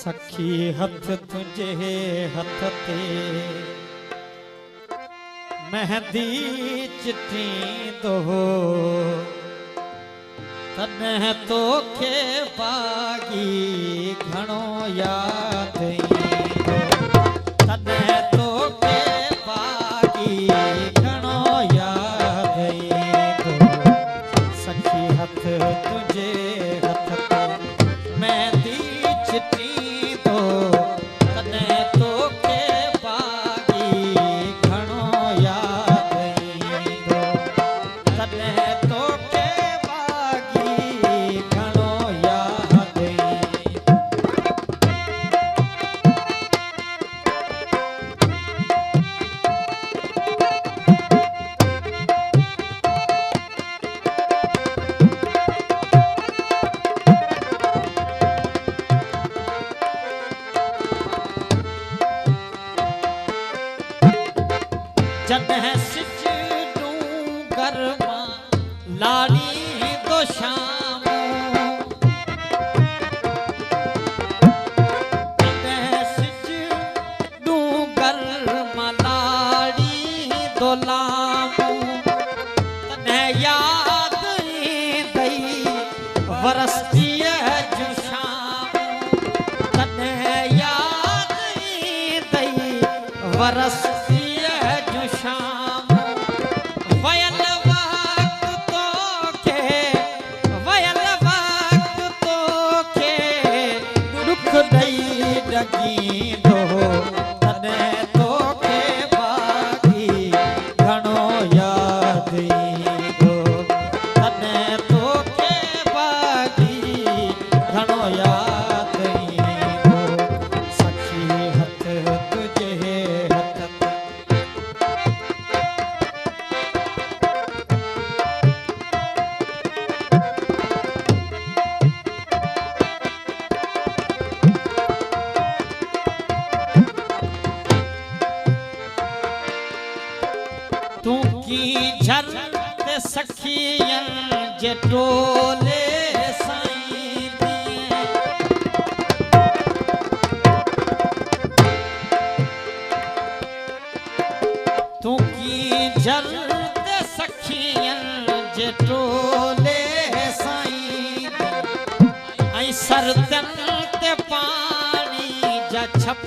सखी हथ तुझे हथ ते मेहंदी चिट्ठी दो तने तो के बागी घणो याद तने तो के बागी घणो याद सखी हथ तुझे हथ ते मेहंदी चिट्ठी दो तने तो के बागी घणो याद तने तो के बागी घणो याद जॾहिं सिज डूंगर मां लाड़ी दो शाम जॾहिं सिज डूंगर मां लाड़ी दो लाम तॾहिं याद ईंदई वरसतीअ जूं शाम तॾहिं याद ईंदई वरसतीअ जूं शाम वयल वक्त तोखे दुख ॾई ॾकींदो तॾहिं तोखे बागी घणो याद ईंदो तॾहिं तोखे बागी घणो याद ईंदो सखी हथ तुझे हथ ते तू की झर ते सखियन जे टोले साईं दिए तू की झर ते सखियन जे टोले साईं ऐं सरदन ते पानी जा छप